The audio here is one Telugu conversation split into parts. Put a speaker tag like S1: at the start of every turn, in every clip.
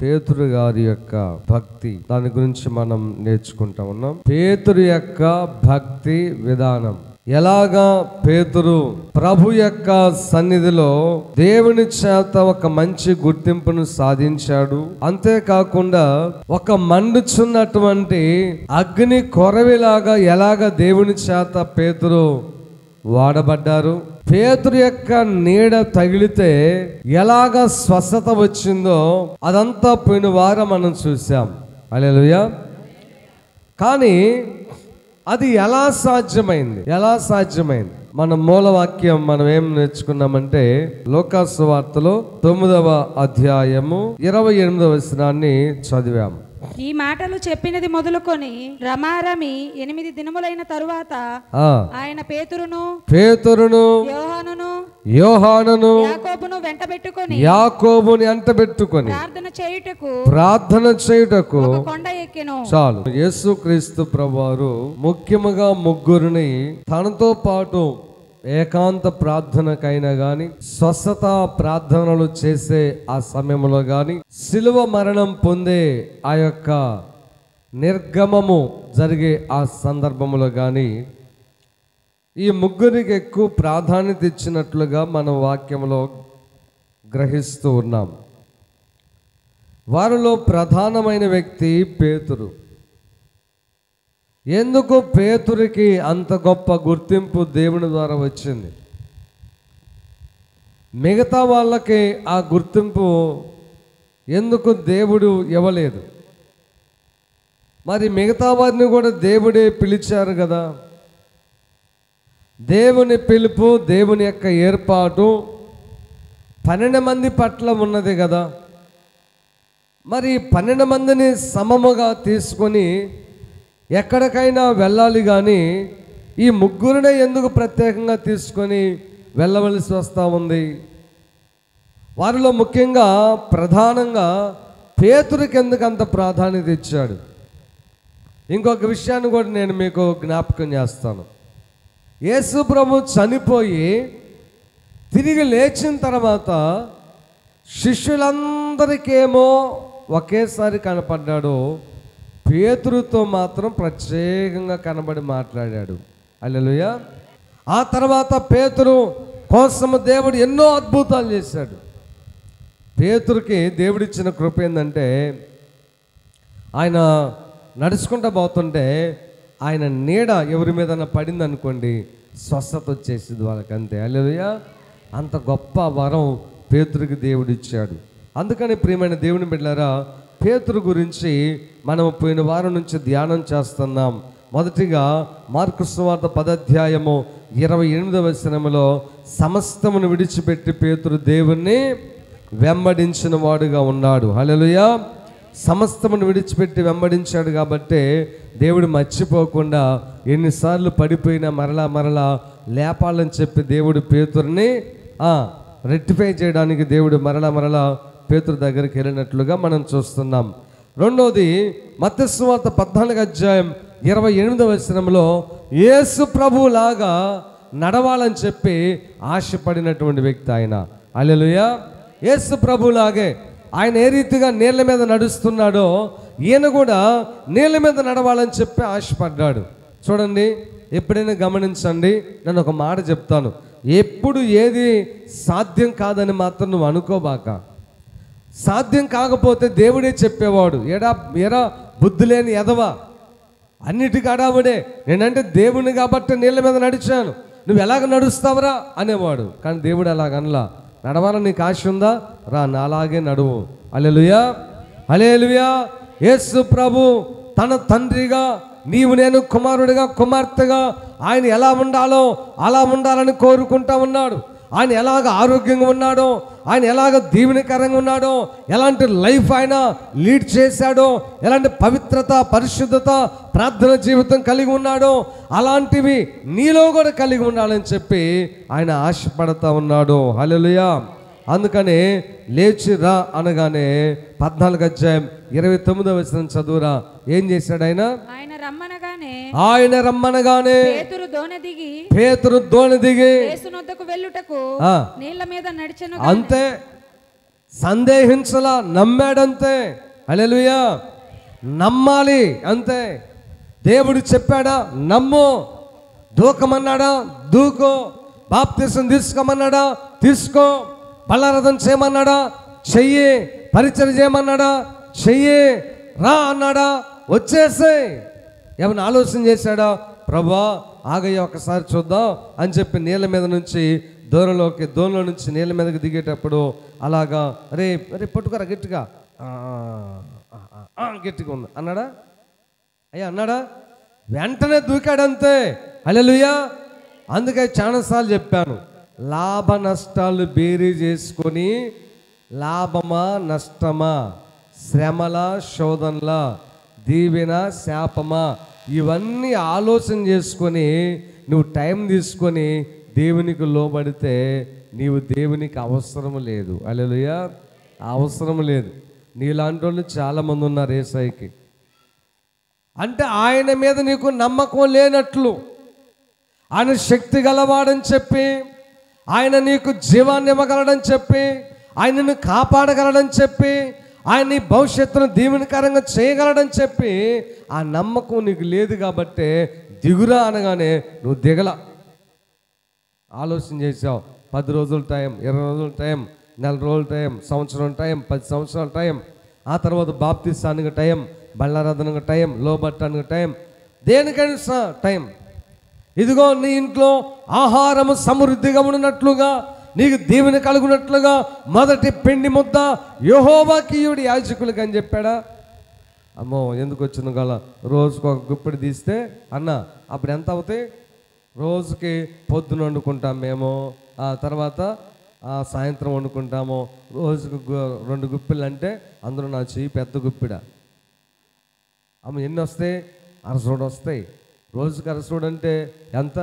S1: పేతురు గారి యొక్క భక్తి, దాని గురించి మనం నేర్చుకుంటా ఉన్నాం. పేతురు యొక్క భక్తి విధానం. ఎలాగా పేతురు ప్రభు యొక్క సన్నిధిలో దేవుని చేత ఒక మంచి గుర్తింపును సాధించాడు. అంతేకాకుండా ఒక మండుచున్నటువంటి అగ్ని కొరవిలాగా ఎలాగ దేవుని చేత పేతురు వాడబడ్డారు. పేతురు యొక్క నీడ తగిలితే ఎలాగ స్వస్థత వచ్చిందో అదంతా పోయిన వారం మనం చూసాం. హల్లెలూయా. కానీ అది ఎలా సాధ్యమైంది? మన మూలవాక్యం మనం ఏం నేర్చుకున్నామంటే లూకా సువార్తలో 9వ అధ్యాయము 28వ వచనాన్ని చదివాము.
S2: ఈ మాటలు చెప్పినది మొదలుకొని రమారమి 8 దినములైన తరువాత ఆయన పేతురును యోహానును
S1: యాకోబుని వెంటబెట్టుకొని ప్రార్థన చేయుటకు
S2: కొండ ఎక్కెను.
S1: చాలు. యేసుక్రీస్తు ప్రభువారు ముఖ్యముగా ముగ్గురిని తనతో పాటు ఏకాంత ప్రార్థనకైనా గాని, స్వస్థత ప్రార్థనలు చేసే ఆ సమయంలో గాని, శిలువ మరణం పొందే ఆ యొక్క నిర్గమము జరిగే ఆ సందర్భంలో గాని ఈ ముగ్గురికి ఎక్కువ ప్రాధాన్యత ఇచ్చినట్లుగా మనం వాక్యంలో గ్రహిస్తూ ఉన్నాం. వారిలో ప్రధానమైన వ్యక్తి పేతురు. ఎందుకు పేతురికి అంత గొప్ప గుర్తింపు దేవుని ద్వారా వచ్చింది? మిగతా వాళ్ళకి ఆ గుర్తింపు ఎందుకు దేవుడు ఇవ్వలేదు? మరి మిగతా వారిని కూడా దేవుడే పిలిచారు కదా. దేవుని పిలుపు, దేవుని యొక్క ఏర్పాటు 12 మంది పట్ల ఉన్నది కదా. మరి 12 మందిని సమముగా తీసుకొని ఎక్కడికైనా వెళ్ళాలి, కానీ ఈ ముగ్గురినే ఎందుకు ప్రత్యేకంగా తీసుకొని వెళ్ళవలసి వస్తూ ఉంది? వారిలో ముఖ్యంగా ప్రధానంగా పేతురికి ఎందుకు అంత ప్రాధాన్యత ఇచ్చాడు? ఇంకొక విషయాన్ని కూడా నేను మీకు జ్ఞాపకం చేస్తాను. యేసు ప్రభు చనిపోయి తిరిగి లేచిన తర్వాత శిష్యులందరికేమో ఒకేసారి కనపడ్డాడు, పేతురుతో మాత్రం ప్రత్యేకంగా కనబడి మాట్లాడాడు. హల్లెలూయా. ఆ తర్వాత పేతురు కోసం దేవుడు ఎన్నో అద్భుతాలు చేశాడు. పేతురుకి దేవుడిచ్చిన కృప ఏంటంటే, ఆయన నడుచుకుంటూ పోతుంటే ఆయన నీడ ఎవరి మీద పడింది అనుకోండి, స్వస్థత వచ్చేసింది వాళ్ళకి, అంతే. హల్లెలూయా. అంత గొప్ప వరం పేతురుకి దేవుడు ఇచ్చాడు. అందుకని ప్రియమైన దేవుని బిడ్డలారా, పేతురు గురించి మనం పోయిన వారం నుంచి ధ్యానం చేస్తున్నాం. మొదటిగా మార్కు సువార్త 10వ అధ్యాయము 28వ వచనములో సమస్తమును విడిచిపెట్టి పేతురు దేవుణ్ణి వెంబడించిన వాడుగా ఉన్నాడు. హల్లెలూయా. సమస్తమును విడిచిపెట్టి వెంబడించాడు కాబట్టి దేవుడు మర్చిపోకుండా ఎన్నిసార్లు పడిపోయినా మరలా లేపాలని చెప్పి దేవుడు పేతురుని రెక్టిఫై చేయడానికి దేవుడు మరలా పేతురు దగ్గరికి వెళ్ళినట్లుగా మనం చూస్తున్నాం. రెండోది మత్తయి సువార్త 14వ అధ్యాయం 28వ వచనంలో యేసు ప్రభువులాగా నడవాలని చెప్పి ఆశపడినటువంటి వ్యక్తి ఆయన. హల్లెలూయా. యేసు ప్రభువులాగే ఆయన ఏ రీతిగా నీళ్ళ మీద నడుస్తున్నాడో ఈయన కూడా నీళ్ళ మీద నడవాలని చెప్పి ఆశపడ్డాడు. చూడండి, ఎప్పుడైనా గమనించండి, నేను ఒక మాట చెప్తాను. ఎప్పుడు ఏది సాధ్యం కాదని మాత్రం నువ్వు అనుకోబాక. సాధ్యం కాకపోతే దేవుడే చెప్పేవాడు, ఎరా బుద్ధి లేని ఎదవా, అన్నిటికీ అడావుడే, నేనంటే దేవుని కాబట్టి నీళ్ళ మీద నడిచాను, నువ్వు ఎలాగ నడుస్తావురా అనేవాడు. కానీ దేవుడు అలాగనలా. నడవాలని నీకు ఆశ ఉందా, రా నాలాగే నడువు. హల్లెలూయా. హల్లెలూయా. యేసు ప్రభు తన తండ్రిగా, నీవు నేను కుమారుడిగా కుమార్తెగా ఆయన ఎలా ఉండాలో అలా ఉండాలని కోరుకుంటా ఉన్నాడు. ఆయన ఎలాగ ఆరోగ్యంగా ఉన్నాడో, ఆయన ఎలాగ దీవెనకరంగా ఉన్నాడో, ఎలాంటి లైఫ్ ఆయన లీడ్ చేశాడో, ఎలాంటి పవిత్రత, పరిశుద్ధత, ప్రార్థన జీవితం కలిగి ఉన్నాడో అలాంటివి నీలో కూడా కలిగి ఉండాలని చెప్పి ఆయన ఆశపడతా ఉన్నాడు. హల్లెలూయా. అందుకనే లేచి రా అనగానే 14వ అధ్యాయం 29వ వచనం చదువురా. ఏం చేశాడు ఆయన? ఆయన రమ్మనగానే పేతురు దోణి దిగి
S2: యేసు నొద్దకు వెళ్ళుటకు నీళ్ళ మీద నడిచెను.
S1: అంతే. సందేహించలా, నమ్మాడంతే. హల్లెలూయా. నమ్మాలి అంతే. దేవుడు చెప్పాడా, నమ్ము. దూకమన్నాడా, దూకో. బాప్తిసం తీసుకోమన్నాడా, తీసుకో. బల్లారథం చేయమన్నాడా, చెయ్యి. పరిచయం చేయమన్నాడా, చెయ్యి. రా అన్నాడా, వచ్చేసాయి. ఏమైనా ఆలోచన చేశాడా, ప్రభా ఆగయ్య ఒకసారి చూద్దాం అని చెప్పి నీళ్ళ మీద నుంచి దూరంలో నుంచి నీళ్ళ మీదకి దిగేటప్పుడు అలాగా అరే అరే పట్టుకోరా గట్టిగా, గట్టిగా ఉంది అన్నాడా, అయ్యా అన్నాడా, వెంటనే దూకాడంతే. హల్లెలూయా. అందుకే చాలాసార్లు చెప్పాను, లాభ నష్టాలు బేరీ చేసుకొని లాభమా నష్టమా, శ్రమల శోధనలా, దీవెన శాపమా, ఇవన్నీ ఆలోచన చేసుకొని నువ్వు టైం తీసుకొని దేవునికి లోబడితే నీవు దేవునికి అవసరం లేదు. హల్లెలూయా. అవసరం లేదు. నీలాంటి వాళ్ళు చాలామంది ఉన్నారు యేసయ్యకి. అంటే ఆయన మీద నీకు నమ్మకం లేనట్లు, ఆయన శక్తి గలవాడని చెప్పి, ఆయన నీకు జీవాన్ని ఇవ్వగలడని చెప్పి, ఆయనను కాపాడగలడని చెప్పి, ఆయన నీ భవిష్యత్తును దీవెనకరంగా చేయగలడని చెప్పి ఆ నమ్మకం నీకు లేదు. కాబట్టి దిగురా అనగానే నువ్వు దిగల. ఆలోచన చేసావు, 10 రోజుల టైం, 20 రోజుల టైం, 4 రోజుల టైం, సంవత్సరం టైం, 10 సంవత్సరాల టైం, ఆ తర్వాత బాప్తిస్తానికి టైం, బల్లారాధనకు టైం, లోబట్టానికి టైం, దేనికైనా టైం. ఇదిగో నీ ఇంట్లో ఆహారము సమృద్ధిగా ఉన్నట్లుగా, నీకు దీవెన కలుగునట్లుగా మొదటి పిండి ముద్ద యెహోవాకీయుడి యాజకులకు అని చెప్పాడా? అమ్మో ఎందుకు వచ్చింది గల, రోజుకు ఒక గుప్పిడి తీస్తే అన్న అప్పుడు ఎంత అవుతాయి? రోజుకి పొద్దున వండుకుంటాం మేము, ఆ తర్వాత సాయంత్రం వండుకుంటాము. రోజుకు 2 గుప్పిళ్ళు అంటే అందులో నా చెయ్యి పెద్ద గుప్పిడ. అమ్మ ఎన్ని వస్తాయి? అరసోడు వస్తాయి. రోజుకి అరసోడు అంటే ఎంత?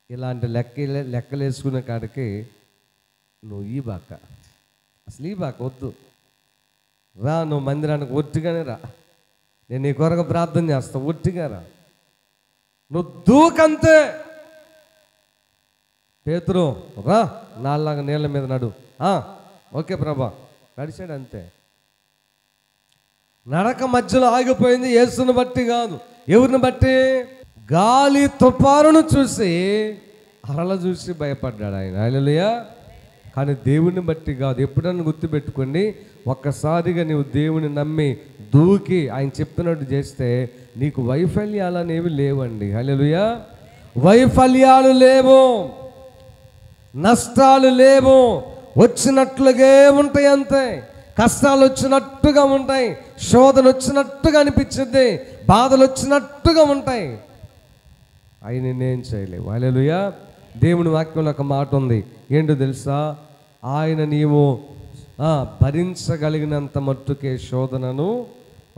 S1: ఇలాంటి లెక్కలు వేసుకునే కాడికి నువ్వు ఈ బాక, అసలు ఈ బాక వద్దు. రా, నువ్వు మందిరానికి ఒట్టిగానే రా, నేను నీ కొరకు ప్రార్థన చేస్తా, ఒట్టిగా రా, నువ్వు దూకంతే. పేతురు రా, నాలాగా నీళ్ళ మీద నడు. ఓకే ప్రభా, నడిచాడు అంతే. నడక మధ్యలో ఆగిపోయింది. యేసుని బట్టి కాదు. ఎవరిని బట్టి? గాలి తుఫానును చూసి అరల చూసి భయపడ్డాడు ఆయన. హల్లెలూయా. కానీ దేవుని బట్టి కాదు. ఎప్పుడన్నా గుర్తుపెట్టుకోండి, ఒక్కసారిగా నీవు దేవుని నమ్మి దూకి ఆయన చెప్పినట్టు చేస్తే నీకు వైఫల్యాలు అనేవి లేవండి. హల్లెలూయా. వైఫల్యాలు లేవు, నష్టాలు లేవు, వచ్చినట్లుగే ఉంటాయి అంతే. కష్టాలు వచ్చినట్టుగా ఉంటాయి, శోధన వచ్చినట్టుగా అనిపించింది, బాధలు వచ్చినట్టుగా ఉంటాయి. అవి నేనేం చేయలేవు. హల్లెలూయా. దేవుని వాక్యంలో ఒక మాట ఉంది, ఏంటో తెలుసా? ఆయన నీవు భరించగలిగినంత మట్టుకే శోధనను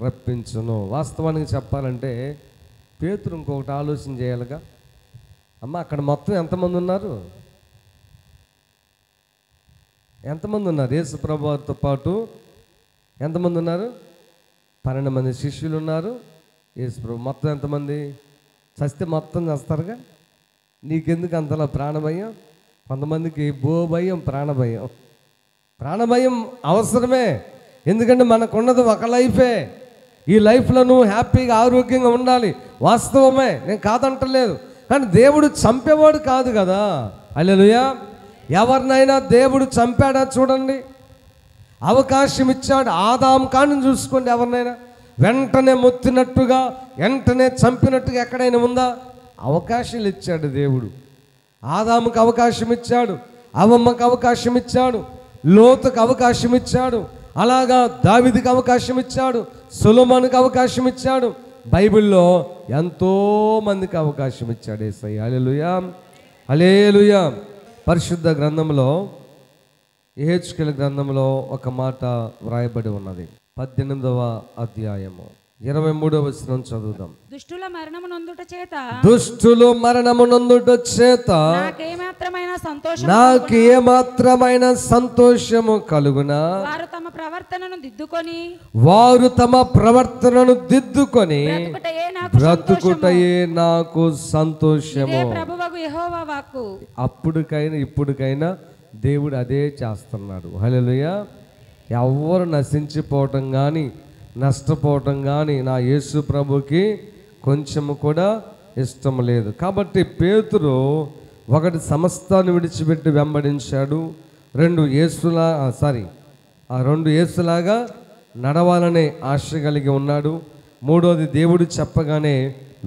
S1: రప్పించును. వాస్తవానికి చెప్పాలంటే పేతురు ఇంకొకటి ఆలోచన చేయాలిగా. అమ్మ అక్కడ మొత్తం ఎంతమంది ఉన్నారు? ఎంతమంది ఉన్నారు? యేసు ప్రభువుతో పాటు ఎంతమంది ఉన్నారు? 12 మంది శిష్యులు ఉన్నారు. యేసు ప్రభు మొత్తం ఎంతమంది? చస్తే మొత్తం చేస్తారుగా. నీకెందుకు అంతలా ప్రాణభయం? కొంతమందికి భయం, ప్రాణభయం. ప్రాణభయం అవసరమే, ఎందుకంటే మనకున్నది ఒక లైఫే. ఈ లైఫ్లో నువ్వు హ్యాపీగా ఆరోగ్యంగా ఉండాలి. వాస్తవమే, నేను కాదంటలేదు. కానీ దేవుడు చంపేవాడు కాదు కదా. హల్లెలూయా. ఎవరినైనా దేవుడు చంపాడా చూడండి? అవకాశం ఇచ్చాడు. ఆదాము కాని చూసుకోండి, ఎవరినైనా వెంటనే మొత్తినట్టుగా, వెంటనే చంపినట్టుగా ఎక్కడైనా ఉందా? అవకాశాలు ఇచ్చాడు దేవుడు. ఆదాముకు అవకాశం ఇచ్చాడు, అవ్వమ్మకు అవకాశం ఇచ్చాడు, లోతుకు అవకాశం ఇచ్చాడు, అలాగా దావీదుకు అవకాశం ఇచ్చాడు, సొలొమోనుకు అవకాశం ఇచ్చాడు. బైబిల్లో ఎంతో మందికి అవకాశం ఇచ్చాడు యేసయ్య. హల్లెలూయా, హల్లెలూయా. పరిశుద్ధ గ్రంథంలో, యెహెజ్కేలు గ్రంథంలో ఒక మాట వ్రాయబడి ఉన్నది. 18వ అధ్యాయము 23వ వచనం చదువుదాం.
S2: దుష్టుల మరణము నొందుట చేత,
S1: దుష్టులు మరణము నొందుట చేత నాకు ఏమాత్రమైన సంతోషము కలుగునా?
S2: వారు తమ ప్రవర్తనను దిద్దుకొని బ్రతుకుటయే నాకు సంతోషము. ప్రభువగు యెహోవా వాక్కు.
S1: అప్పుడుకైనా ఇప్పుడుకైనా దేవుడు అదే చేస్తున్నాడు. హల్లెలూయా. ఎవరు నశించిపోవటం కానీ నష్టపోవటం కానీ నా యేసు ప్రభుకి కొంచెము కూడా ఇష్టం లేదు. కాబట్టి పేతురు ఒకటి సమస్తాన్ని విడిచిపెట్టి వెంబడించాడు, రెండు యేసులాగా నడవాలనే ఆశ కలిగి ఉన్నాడు. మూడోది దేవుడు చెప్పగానే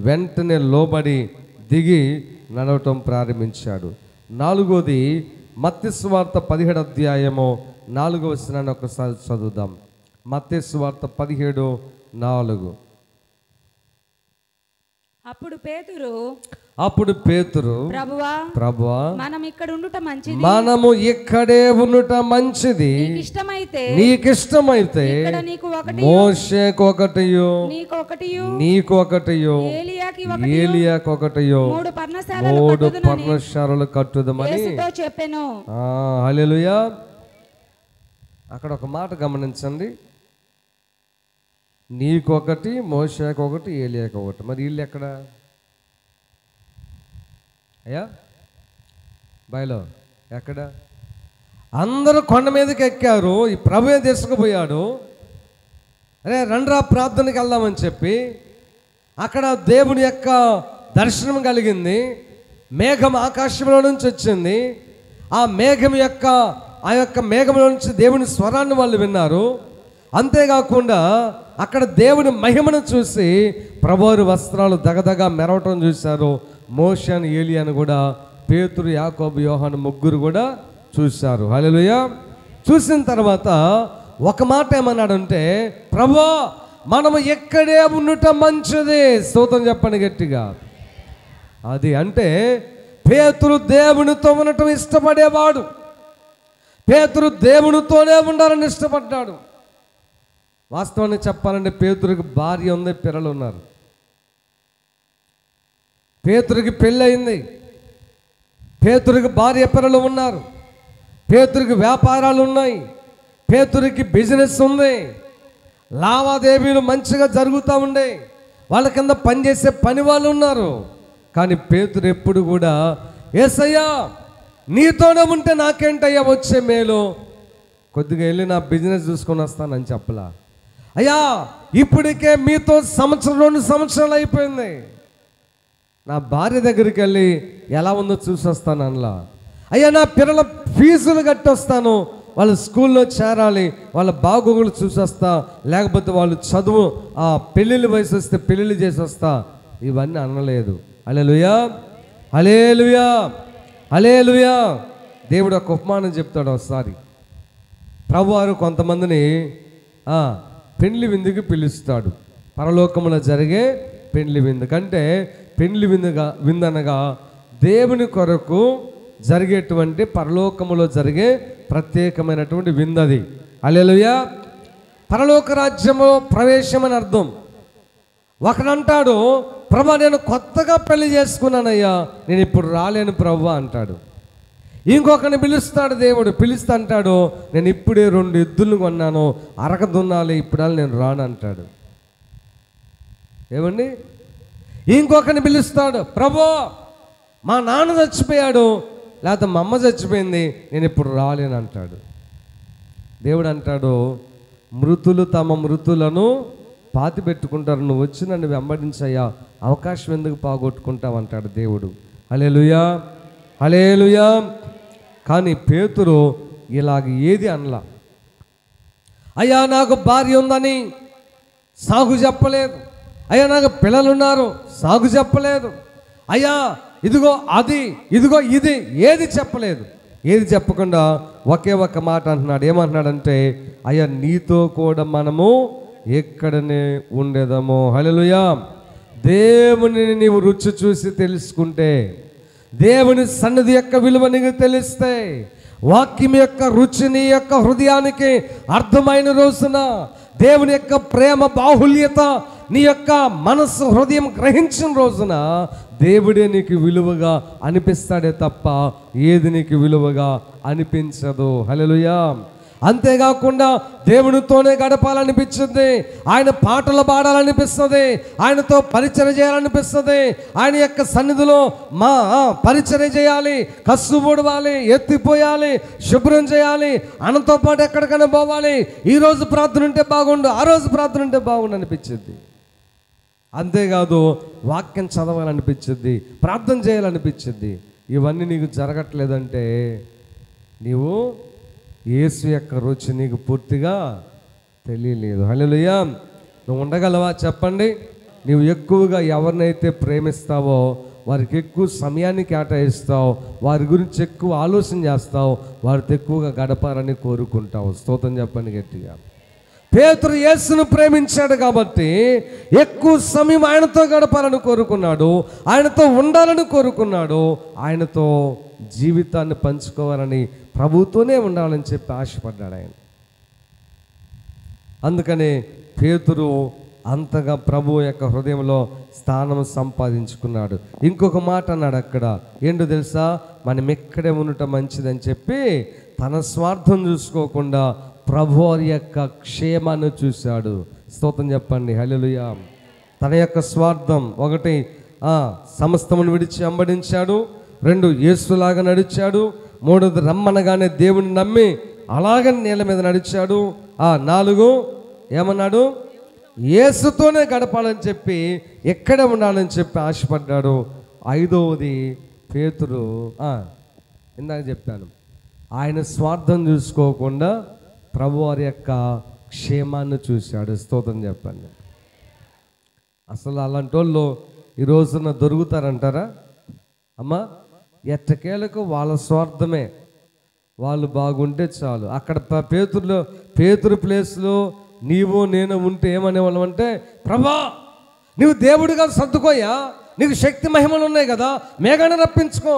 S1: వెంటనే లోబడి దిగి నడవటం ప్రారంభించాడు. నాలుగోది మత్తయి సువార్త 17వ అధ్యాయము 4వ వచనాన్ని ఒకసారి చదువుదాం. మత్తయి సువార్త 17:4. అప్పుడు పేతురు ప్రభువా మనము ఇక్కడే ఉండుట మంచిది, నీకిష్టమైతే మోషేకు ఒకటియో నీకు ఒకటియో ఏలియాకు ఒకటియో 3 పర్ణశాలలు కట్టుదమని
S2: చెప్పెను.
S1: హల్లెలూయా. అక్కడ ఒక మాట గమనించండి, నీకొకటి మోషేకు ఒకటి ఏలియాకు ఒకటి. మరి వీళ్ళు ఎక్కడ అయ్యా? బయలో ఎక్కడ? అందరూ కొండ మీదకి ఎక్కారు, ఈ ప్రభువే తీసుకుపోయాడు. అరే రండ్రా ప్రార్థనకి వెళ్దామని చెప్పి అక్కడ దేవుని యొక్క దర్శనం కలిగింది. మేఘం ఆకాశంలో నుంచి వచ్చింది. ఆ యొక్క మేఘంలో నుంచి దేవుని స్వరాన్ని వాళ్ళు విన్నారు. అంతేకాకుండా అక్కడ దేవుని మహిమను చూసి ప్రభువారి వస్త్రాలు దగదగ మెరవటం చూశారు. మోషే అని ఏలియాను కూడా పేతురు యాకోబు యోహాను ముగ్గురు కూడా చూశారు. హల్లెలూయా. చూసిన తర్వాత ఒక మాట ఏమన్నాడంటే, ప్రభువా మనము ఎక్కడే ఉండుట మంచిది. స్తోత్రం చెప్పండి గట్టిగా. అది అంటే పేతురు దేవునితో ఉండటం ఇష్టపడేవాడు. పేతురు దేవునితోనే ఉండాలని ఇష్టపడ్డాడు. వాస్తవాన్ని చెప్పాలంటే పేతురికి భార్య ఉంది, పిల్లలు ఉన్నారు. పేతురికి పెళ్ళి అయింది, పేతురికి భార్య పిల్లలు ఉన్నారు, పేతురికి వ్యాపారాలు ఉన్నాయి, పేతురికి బిజినెస్ ఉంది, లావాదేవీలు మంచిగా జరుగుతూ ఉండే, వాళ్ళ కింద పనిచేసే పని వాళ్ళు ఉన్నారు. కానీ పేతురు ఎప్పుడు కూడా యేసయ్యా నీతోనే ఉంటే నాకేంటయ్యా వచ్చే మేలు, కొద్దిగా వెళ్ళి నా బిజినెస్ చూసుకొని వస్తానని చెప్పలా. అయ్యా ఇప్పటికే మీతో 2 సంవత్సరాలు అయిపోయింది, నా భార్య దగ్గరికి వెళ్ళి ఎలా ఉందో చూసి వస్తాను అనలా. అయ్యా నా పిల్లల ఫీజులు కట్టొస్తాను, వాళ్ళు స్కూల్లో చేరాలి, వాళ్ళ బాగోగులు చూసి వస్తా, లేకపోతే వాళ్ళు చదువు పెళ్ళిళ్ళు వయసు వస్తే పెళ్ళిళ్ళు చేసి వస్తా, ఇవన్నీ అనలేదు. హల్లెలూయా, హల్లెలూయా, హల్లెలూయా. దేవుడు ఒక ఉపమానం చెప్తాడు. ఒకసారి ప్రభువారు కొంతమందిని పెండ్లి విందుకి పిలుస్తాడు. పరలోకములో జరిగే పెండ్లి విందు కంటే పెండ్లి విందనగా దేవుని కొరకు జరిగేటువంటి పరలోకములో జరిగే ప్రత్యేకమైనటువంటి విందది. హల్లెలూయా. పరలోక రాజ్యము ప్రవేశం అని అర్థం. ఒకడంటాడు, ప్రభా నేను కొత్తగా పెళ్లి చేసుకున్నానయ్యా, నేను ఇప్పుడు రాలేను ప్రభా అంటాడు. ఇంకొకరిని పిలుస్తాడు దేవుడు, పిలుస్తా అంటాడు, నేను ఇప్పుడే 2 ఎద్దులు కొన్నాను, అరక దున్నాలి, ఇప్పుడు నేను రాను అంటాడు. ఏమండి? ఇంకొకరిని పిలుస్తాడు, ప్రభు మా నాన్న చచ్చిపోయాడు, లేకపోతే మా అమ్మ చచ్చిపోయింది, నేను ఇప్పుడు రాలేను అంటాడు. దేవుడు అంటాడు, మృతులు తమ మృతులను పాతి పెట్టుకుంటారు, నువ్వు వచ్చి నన్ను వెంబడించయ్యా, అవకాశం ఎందుకు పోగొట్టుకుంటావు అంటాడు దేవుడు. హల్లెలూయా, హల్లెలూయా. కానీ పేతురు ఇలాగ ఏది అనలా. అయ్యా నాకు భార్య ఉందని సాగు చెప్పలేదు, అయ్యా నాకు పిల్లలు ఉన్నారు సాగు చెప్పలేదు, అయ్యా ఇదిగో అది ఇదిగో ఇది ఏది చెప్పలేదు. ఏది చెప్పకుండా ఒకే ఒక మాట అంటున్నాడు. ఏమంటున్నాడంటే, అయ్యా నీతో కూడా మనము ఎక్కడనే ఉండేదము. హల్లెలూయా. దేవుని నీవు రుచి చూసి తెలుసుకుంటే, దేవుని సన్నిధి యొక్క విలువ నీకు తెలిస్తే, వాక్యం యొక్క రుచి నీ యొక్క హృదయానికి అర్థమైన రోజున, దేవుని యొక్క ప్రేమ బాహుల్యత నీ యొక్క మనస్సు హృదయం గ్రహించిన రోజున దేవుడే నీకు విలువగా అనిపిస్తాడే తప్ప ఏది నీకు విలువగా అనిపించదు. హల్లెలూయా. అంతేకాకుండా దేవునితోనే గడపాలనిపించింది, ఆయన పాటలు పాడాలనిపిస్తుంది, ఆయనతో పరిచర్య చేయాలనిపిస్తుంది, ఆయన యొక్క సన్నిధిలో పరిచర్య చేయాలి, కసు పొడవాలి, ఎత్తిపోయాలి, శుభ్రం చేయాలి, ఆయనతో పాటు ఎక్కడికైనా పోవాలి. ఈరోజు ప్రార్థన ఉంటే బాగుండు, ఆ రోజు ప్రార్థన ఉంటే బాగుండు అనిపించింది. అంతేకాదు వాక్యం చదవాలనిపించింది, ప్రార్థన చేయాలనిపించింది. ఇవన్నీ నీకు జరగట్లేదంటే నీవు యేసు యొక్క రుచి నీకు పూర్తిగా తెలియలేదు. హల్లెలూయా. నువ్వు ఉండగలవా చెప్పండి? నీవు ఎక్కువగా ఎవరినైతే ప్రేమిస్తావో వారికి ఎక్కువ సమయాన్ని కేటాయిస్తావు, వారి గురించి ఎక్కువ ఆలోచన చేస్తావు, వారితో ఎక్కువగా గడపాలని కోరుకుంటావు. స్తోత్రం చెప్పండి గట్టిగా. పేతురు యేసును ప్రేమించాడు కాబట్టి ఎక్కువ సమయం ఆయనతో గడపాలని కోరుకున్నాడు, ఆయనతో ఉండాలని కోరుకున్నాడు, ఆయనతో జీవితాన్ని పంచుకోవాలని, ప్రభుతోనే ఉండాలని చెప్పి ఆశపడ్డాడు ఆయన. అందుకనే పేతురు అంతగా ప్రభు యొక్క హృదయంలో స్థానం సంపాదించుకున్నాడు. ఇంకొక మాట అన్నాడు అక్కడ, ఏంటో తెలుసా? మనం ఎక్కడే ఉండటం మంచిదని చెప్పి తన స్వార్థం చూసుకోకుండా ప్రభు వారి యొక్క క్షేమాన్ని చూశాడు. స్తోత్రం చెప్పండి. హల్లెలూయా. తన యొక్క స్వార్థం, ఒకటి సమస్తమును విడిచి అంబడించాడు, 2 యేసులాగా నడిచాడు, 3 రమ్మనగానే దేవుని నమ్మి అలాగని నేల మీద నడిచాడు, 4 ఏమన్నాడు? యేసుతోనే గడపాలని చెప్పి ఎక్కడ ఉండాలని చెప్పి ఆశపడ్డాడు. 5వది పేతురు, ఇందాక చెప్పాను, ఆయన స్వార్థం చూసుకోకుండా ప్రభు వారి యొక్క క్షేమాన్ని చూశాడు. స్తోత్రం చెప్పండి. అసలు అలాంటి వాళ్ళు ఈ రోజున దొరుకుతారంటారా అమ్మా? ఎట్టకేలకు వాళ్ళ స్వార్థమే, వాళ్ళు బాగుంటే చాలు. అక్కడ పేతురు ప్లేస్లో నీవు నేను ఉంటే ఏమనేవాళ్ళం అంటే, ప్రభా నువ్వు దేవుడిగా సర్దుకోయా, నీకు శక్తి మహిమలు ఉన్నాయి కదా, మేఘాన్ని రప్పించుకో,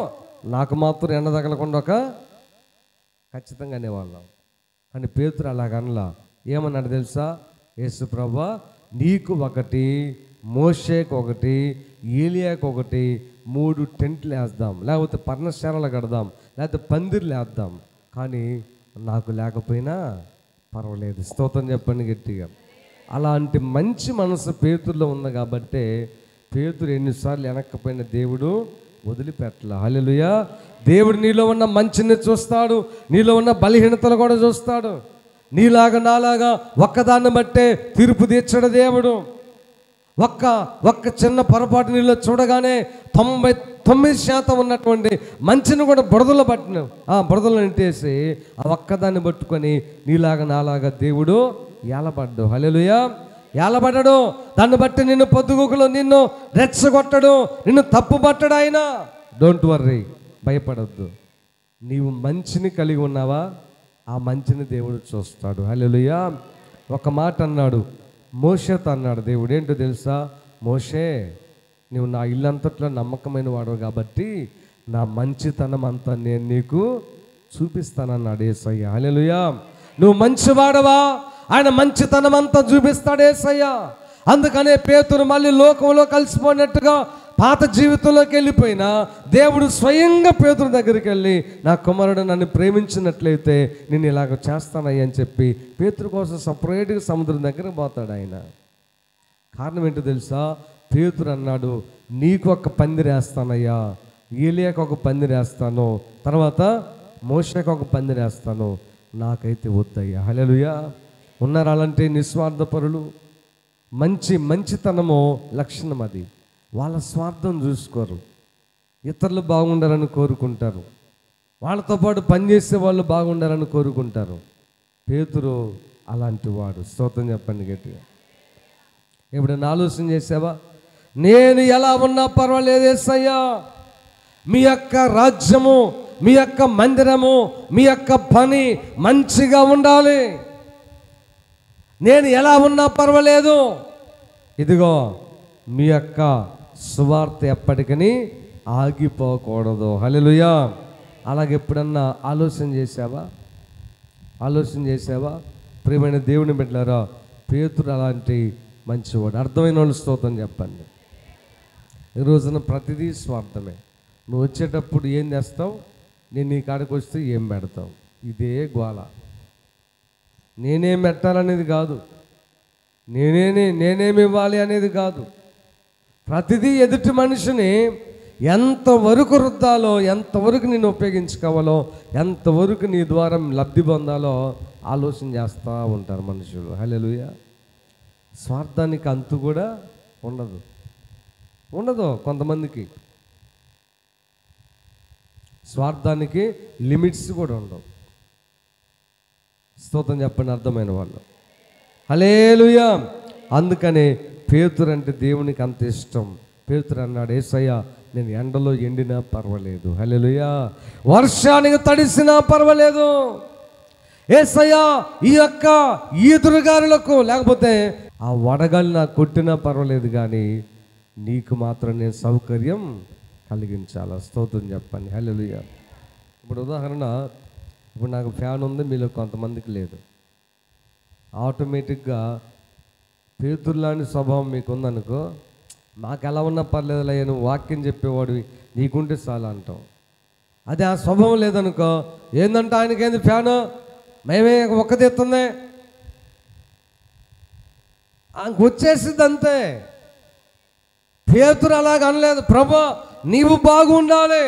S1: నాకు మాత్రం ఎండ తగలకుండా ఖచ్చితంగా అనేవాళ్ళం. అని పేతురు అలాగనలా. ఏమన్నాడు తెలుసా? యేసు ప్రభా నీకు ఒకటి, మోషేకు ఒకటి, ఏలియాకు ఒకటి, 3 టెంట్లు వేద్దాం, లేకపోతే పర్ణశాలలు కడదాం, లేకపోతే పందిర్లు వేద్దాం, కానీ నాకు లేకపోయినా పర్వాలేదు. స్తోత్రం చెప్పండి గట్టిగా. అలాంటి మంచి మనసు పేతురులో ఉంది కాబట్టే పేతురు ఎన్నిసార్లు వెనక్కపోయిన దేవుడు వదిలిపెట్టలే. హల్లెలూయా. దేవుడు నీలో ఉన్న మంచిని చూస్తాడు, నీలో ఉన్న బలహీనతలు కూడా చూస్తాడు. నీలాగా నాలాగా ఒక్కదాన్ని బట్టే తీర్పు తీర్చడు దేవుడు. ఒక్క చిన్న పొరపాటు నీలో చూడగానే 99% ఉన్నటువంటి మంచిని కూడా బురదలో నింటేసి ఒక్కదాన్ని పట్టుకొని నీలాగా నాలాగా దేవుడు ఏలబడ్డు. హల్లెలూయా. ఏలబడ్డాడు. దాన్ని బట్టి నిన్ను పొద్దుగుకులు నిన్ను రెచ్చగొట్టడు, నిన్ను తప్పు పట్టడు ఆయన. డోంట్ వర్రీ, భయపడద్దు. నీవు మంచిని కలిగి ఉన్నావా, ఆ మంచిని దేవుడు చూస్తాడు. హల్లెలూయా. ఒక మాట అన్నాడు, మోషేతో అన్నాడు దేవుడు, ఏంటో తెలుసా? మోషే నువ్వు నా ఇల్లంతట్లో నమ్మకమైన వాడు కాబట్టి నా మంచితనం అంతా నేను నీకు చూపిస్తానన్నాడు యేసయ్య. హల్లెలూయా. నువ్వు మంచివాడవా, ఆయన మంచితనం అంతా చూపిస్తాడు యేసయ్య. అందుకనే పేతురు మళ్ళీ లోకంలో కలిసిపోయినట్టుగా పాత జీవితంలోకి వెళ్ళిపోయినా దేవుడు స్వయంగా పేతురు దగ్గరికి వెళ్ళి, నా కుమారుడు నన్ను ప్రేమించినట్లయితే నేను ఇలాగ చేస్తానయ్య అని చెప్పి పేతురు కోసం సపరేట్గా సముద్రం దగ్గర పోతాడు ఆయన. కారణం ఏంటో తెలుసా? పేతురు అన్నాడు, నీకు ఒక పందిరేస్తానయ్యా, ఏలియాకు ఒక పందిరేస్తాను, తర్వాత మోషేకు ఒక పందిరేస్తాను, నాకైతే వద్దయ్యా. హల్లెలూయా. ఉన్నారు అలాంటి నిస్వార్థపరులు. మంచితనము లక్షణం అది. వాళ్ళ స్వార్థం చూసుకోరు, ఇతరులు బాగుండాలని కోరుకుంటారు, వాళ్ళతో పాటు పనిచేసే వాళ్ళు బాగుండాలని కోరుకుంటారు. పేతురు అలాంటి వాడు. స్తోత్రం చెప్పండి గట్టిగా. ఎప్పుడైనా ఆలోచన చేసావా? నేను ఎలా ఉన్నా పర్వాలేదు యేసయ్యా, మీ యొక్క రాజ్యము, మీ యొక్క మందిరము, మీ యొక్క పని మంచిగా ఉండాలి, నేను ఎలా ఉన్నా పర్వాలేదు, ఇదిగో మీ యొక్క సువార్త ఎప్పటికీ ఆగిపోకూడదు. హల్లెలూయా. అలాగే ఎప్పుడన్నా ఆలోచన చేసావా? ప్రియమైన దేవుని బిడ్డలారా, పేతురు అలాంటి మంచివాడు. అర్థమైన వాళ్ళు స్తోత్రం చెప్పండి. ఈ రోజున ప్రతిదీ స్వార్థమే. నువ్వు వచ్చేటప్పుడు ఏం చేస్తావు, నేను నీ కాడికి వస్తే ఏం పెడతావు, ఇదే గోల. నేనేం పెట్టాలనేది కాదు, నేనేమి ఇవ్వాలి అనేది కాదు. ప్రతిదీ ఎదుటి మనిషిని ఎంతవరకు రుద్దాలో, ఎంతవరకు నేను ఉపయోగించుకోవాలో, ఎంతవరకు నీ ద్వారా లబ్ధి పొందాలో ఆలోచన చేస్తూ ఉంటారు మనుషులు. హల్లెలూయా. స్వార్థానికి అంతు కూడా ఉండదు కొంతమందికి. స్వార్థానికి లిమిట్స్ కూడా ఉండవు. స్తోత్రం చెప్పండి అర్థమైన వాళ్ళు. హల్లెలూయా. అందుకనే పేతురు అంటే దేవునికి అంత ఇష్టం. పేతురు అన్నాడు, యేసయ్య నేను ఎండలో ఎండినా పర్వాలేదు, హల్లెలూయా, వర్షానికి తడిసినా పర్వాలేదు, యేసయ్య ఈ యొక్క ఈదురుగారులకు లేకపోతే ఆ వడగాలి నాకు కొట్టినా పర్వాలేదు, కానీ నీకు మాత్రం నేను సౌకర్యం కలిగించాలి. స్తోత్రం చెప్పండి. హల్లెలూయా. ఇప్పుడు ఉదాహరణ, ఇప్పుడు నాకు ఫ్యాన్ ఉంది, మీలో కొంతమందికి లేదు. ఆటోమేటిక్గా పేతురులాంటి స్వభావం మీకు ఉందనుకో, నాకు ఎలా ఉన్నా పర్లేదులయ్యా, నువ్వు వాక్యం చెప్పేవాడివి, నీకుంటే చాలు అంటాం. అదే ఆ స్వభావం లేదనుకో, ఏందంటే ఆయనకేంది ఫ్యాను, మేమే ఒక్కది ఎత్తుంది, వచ్చేసింది అంతే. పేతురు అలాగ అనలేదు, ప్రభా నీవు బాగుండాలి,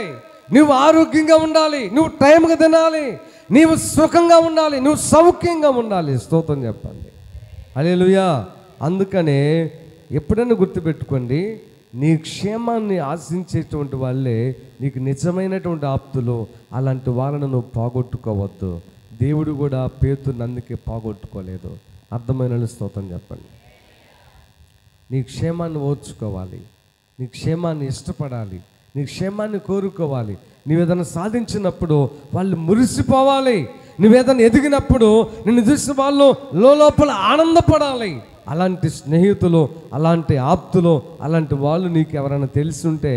S1: నువ్వు ఆరోగ్యంగా ఉండాలి, నువ్వు టైంగా తినాలి, నీవు సుఖంగా ఉండాలి, నువ్వు సౌఖ్యంగా ఉండాలి. స్తోత్రం చెప్పండి. హల్లెలూయా. అందుకనే ఎప్పుడైనా గుర్తుపెట్టుకోండి, నీ క్షేమాన్ని ఆశించేటువంటి వాళ్ళే నీకు నిజమైనటువంటి ఆప్తులు. అలాంటి వాళ్ళను నువ్వు పోగొట్టుకోవద్దు. దేవుడు కూడా పేతురుని అందుకే పోగొట్టుకోలేదు. అర్థమైన స్తోత్రం చెప్పండి. నీ క్షేమాన్ని ఓర్చుకోవాలి, నీ క్షేమాన్ని ఇష్టపడాలి, నీ క్షేమాన్ని కోరుకోవాలి. నువ్వేదైనా సాధించినప్పుడు వాళ్ళు మురిసిపోవాలి, నువ్వేదైనా ఎదిగినప్పుడు నిన్ను చూసి వాళ్ళు లోపల ఆనందపడాలి. అలాంటి స్నేహితులు, అలాంటి ఆప్తులు, అలాంటి వాళ్ళు నీకు ఎవరైనా తెలుసుంటే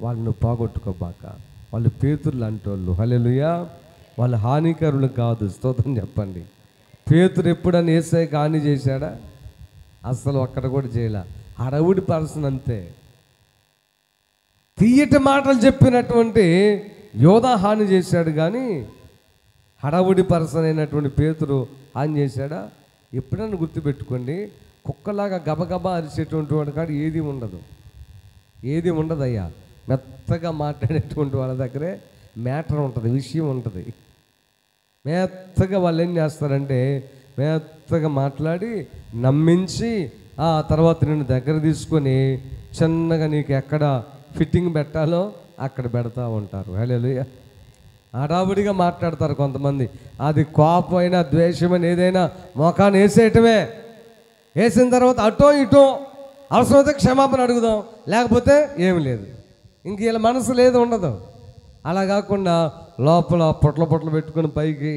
S1: వాళ్ళను పోగొట్టుకోబాక. వాళ్ళు పేతురు లాంటి వాళ్ళు. హల్లెలూయా. వాళ్ళు హానికరులు కాదు. స్తోత్రం చెప్పండి. పేతురు ఎప్పుడన్నా యేసయ్యకి హాని చేశాడా? అసలు ఒక్కడ కూడా చేయలే. హడావుడి పర్సన్ అంతే. తీయటి మాటలు చెప్పినటువంటి యోధా హాని చేశాడు, కానీ హడావుడి పర్సన్ అయినటువంటి పేతురు హాని చేశాడా? ఎప్పుడైనా గుర్తుపెట్టుకోండి, కుక్కలాగా గబగబా అరిచేటువంటి వాడు కాదు ఏది ఉండదయ్యా. మెత్తగా మాట్లాడేటువంటి వాళ్ళ దగ్గరే మ్యాటర్ ఉంటుంది, విషయం ఉంటుంది. మెత్తగా వాళ్ళు ఏం చేస్తారంటే మెత్తగా మాట్లాడి నమ్మించి ఆ తర్వాత నిన్ను దగ్గర తీసుకొని చిన్నగా నీకు ఎక్కడ ఫిట్టింగ్ పెట్టాలో అక్కడ పెడతా ఉంటారు. హల్లెలూయా. హడావుడిగా మాట్లాడతారు కొంతమంది. అది కోపమైనా ద్వేషమైనా ఏదైనా మొఖాన్ని వేసేయటమే. వేసిన తర్వాత అటో ఇటో అవసరమైతే క్షమాపణ అడుగుదాం, లేకపోతే ఏమి లేదు. ఇంక వీళ్ళ మనసు లేదు, ఉండదు. అలా కాకుండా లోపల పొట్ల పెట్టుకుని పైకి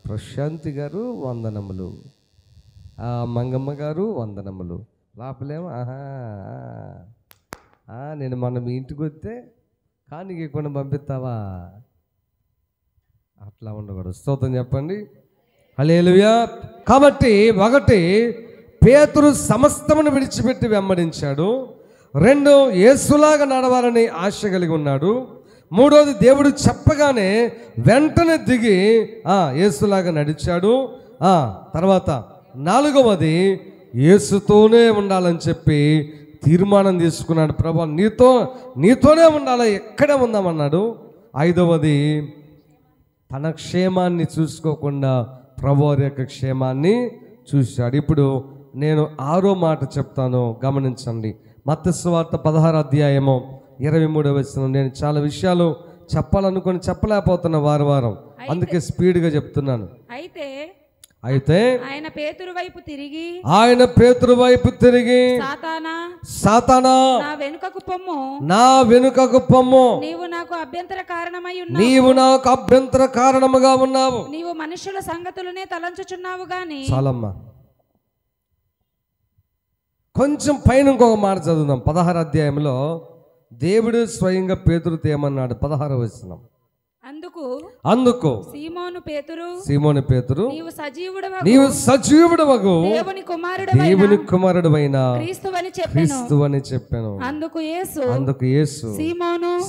S1: ప్రశాంతి గారు వందనములు, మంగమ్మ గారు వందనములు, లోపలేమో నేను మొన్న మీ ఇంటికి వస్తే కానీ ఇవ్వకుండా పంపిస్తావా? అట్లా ఉండకూడదు. స్తోత్రం చెప్పండి. హల్లెలూయా. కాబట్టి ఒకటి, పేతురు సమస్తమును విడిచిపెట్టి వెంబడించాడు. 2, యేసులాగా నడవాలని ఆశ కలిగి ఉన్నాడు. 3వది, దేవుడు చెప్పగానే వెంటనే దిగి యేసులాగా నడిచాడు. తర్వాత 4వది, యేసుతోనే ఉండాలని చెప్పి తీర్మానం తీసుకున్నాడు. ప్రభా నీతోనే ఉండాలి, ఎక్కడే ఉందామన్నాడు. 5వది, తన క్షేమాన్ని చూసుకోకుండా ప్రభువారి యొక్క క్షేమాన్ని చూశాడు. ఇప్పుడు నేను 6వ మాట చెప్తాను, గమనించండి. మత్తయి సువార్త 16వ అధ్యాయము 23వ వచనం. నేను చాలా విషయాలు చెప్పాలనుకొని చెప్పలేకపోతున్నా వారం, అందుకే స్పీడ్గా చెప్తున్నాను. అయితే
S2: ఆయన పేతురు వైపు తిరిగి
S1: సాతానా
S2: నా
S1: వెనుకకు పొమ్ము,
S2: నీవు నాకు
S1: అభ్యంతర కారణముగా ఉన్నావు,
S2: నీవు మనుషుల సంగతులనే తలంచుచున్నావు గాని.
S1: చాలమ్మా, కొంచెం పైన ఇంకొక మాట చదువుదాం. 16వ అధ్యాయంలో దేవుడు స్వయంగా పేతురుతో ఏమన్నాడు? 16వ వచనం.
S2: అందుకు సీమోను పేతురు నీవు సజీవుడవగు దేవుని కుమారుడవైన క్రీస్తువని చెప్పాను. అందుకు యేసు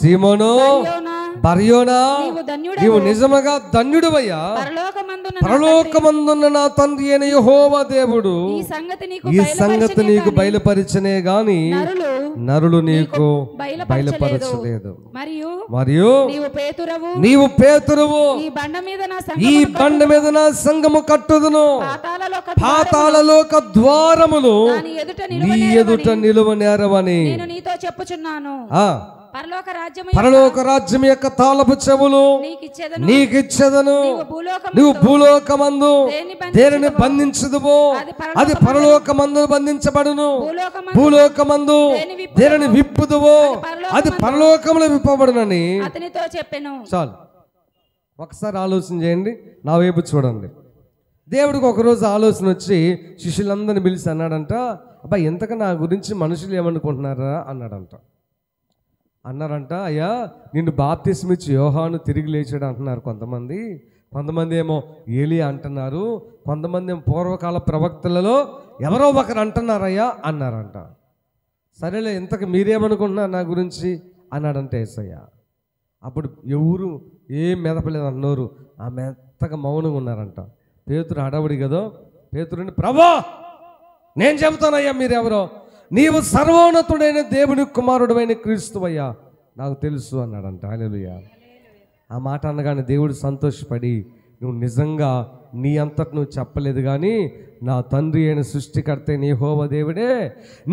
S2: సీమోను బర్యోనా నీవు నిజముగా ధన్యుడవయ్యా, పరలోకమందున్న నా తండ్రి అయిన యెహోవా దేవుడు ఈ సంగతి నీకు బయలుపరిచనే గాని నరులు నీకు బయలుపరచలేదు. మరియు నీవు పేతురువు, ఈ బండ మీద నా సంఘము కట్టుదును, పాతాళలోక ద్వారములు నీ ఎదుట నిలువ నేరవని నీతో చెప్పుచున్నాను. పరలోక రాజ్యం యొక్క తాళపు చెవులు నీకిచ్చెదను. నువ్వు భూలోకమందు దేనిని బంధించదువో అది పరలోకమందు బంధించబడును, భూలోకమందు దేనిని విప్పుదువో అది పరలోకములో విప్పబడునని అతనితో చెప్పెను. చాలు, ఒకసారి ఆలోచన చేయండి, నా వైపు చూడండి. దేవుడికి ఒకరోజు ఆలోచన వచ్చి శిష్యులందరిని పిలిచి అన్నాడంట, అబ్బా ఎంతగా నా గురించి మనుషులు ఏమనుకుంటున్నారా అన్నారంట. అయ్యా నిన్ను బాప్తిస్మ ఇచ్చి యోహాను తిరిగి లేచాడు అంటున్నారు కొంతమంది ఏమో ఏలియా అంటున్నారు, కొంతమంది ఏమో పూర్వకాల ప్రవక్తలలో ఎవరో ఒకరు అంటున్నారయ్యా అన్నారంట. సరేలే, ఇంతకు మీరేమనుకుంటున్నారు నా గురించి అన్నాడంటే యేసయ్య. అప్పుడు ఎవరు ఏం మెదపలేదు అన్నారు, ఆ మెత్తగా మౌనంగా ఉన్నారంట. పేతురు హడావుడి కదా, పేతురుని ప్రభా నేను చెబుతానయ్యా మీరెవరో, నీవు సర్వోన్నతుడైన దేవుని కుమారుడైన క్రీస్తువయ్యా నాకు తెలుసు అన్నాడంట. హల్లెలూయా. ఆ మాట అనగానే దేవుడు సంతోషపడి, నువ్వు నిజంగా నీ అంతటి నువ్వు చెప్పలేదు కానీ నా తండ్రి అయిన సృష్టికర్త యెహోవా దేవుడే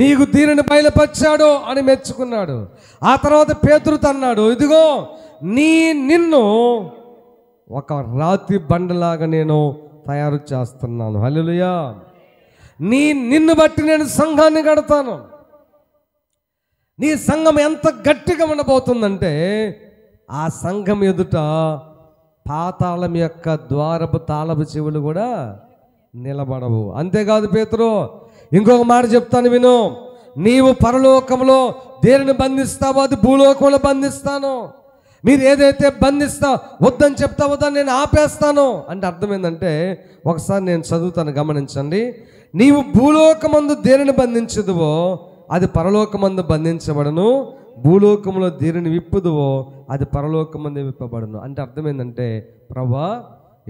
S2: నీకు దీనిని బయలుపరిచాడు అని మెచ్చుకున్నాడు. ఆ తర్వాత పేతురుతో అన్నాడు, ఇదిగో నిన్ను ఒక రాతి బండలాగా నేను తయారు చేస్తున్నాను. హల్లెలూయా. నిన్ను బట్టి నేను సంఘాన్ని కడతాను. నీ సంఘం ఎంత గట్టిగా ఉండబోతుందంటే ఆ సంఘం ఎదుట పాతాళం యొక్క ద్వారపు తాళపు చెవులు కూడా నిలబడవు. అంతేకాదు పేతురు, ఇంకొక మాట చెప్తాను విను, నీవు పరలోకంలో దేనిని బంధిస్తావో అది భూలోకంలో బంధిస్తాను. మీరు ఏదైతే బంధిస్తా వద్దని చెప్తావో దాన్ని నేను ఆపేస్తాను అంటే అర్థం ఏంటంటే, ఒకసారి నేను చదువుతాను గమనించండి. నీవు భూలోకమందు దేనిని బంధించదువో అది పరలోకమందు బంధించబడను, భూలోకములో దేనిని విప్పుదువో అది పరలోకమందు విప్పబడను అంటే అర్థం ఏంటంటే, ప్రభువా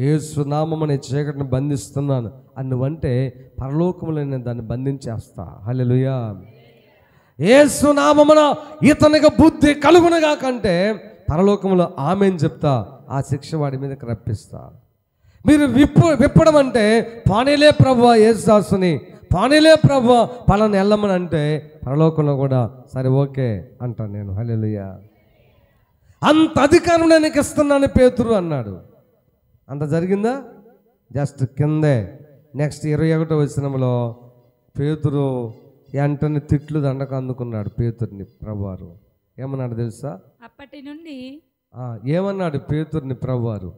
S2: యేసు నామమున చీకటిని బంధిస్తున్నాను అని నువ్వంటే పరలోకములో నేను దాన్ని బంధించేస్తా. హల్లెలూయా. యేసు నామమున ఇతనికి బుద్ధి కలుగునుగా కంటే పరలోకంలో ఆమెను చెప్తా, ఆ శిక్ష వాడి మీదకి రప్పిస్తా. మీరు విప్పడం అంటే పానీలే ప్రభువా యేసుదాసుని, పానీలే ప్రభువా పలానా వెళ్ళమని అంటే పరలోకంలో కూడా సరే ఓకే అంటాను నేను. హల్లెలూయా. అంత అధికారం నేను ఇస్తున్నాను పేతురు అన్నాడు. అంత జరిగిందా? జస్ట్ కిందే నెక్స్ట్ 21వ వచనంలో పేతురు వెంటనే తిట్లు దండకు అందుకున్నాడు. పేతుర్ని ప్రభువారు ఏమన్నాడు తెలుసా? అప్పటి నుండి ఏమన్నాడు పేతుర్ని ప్రభువారు?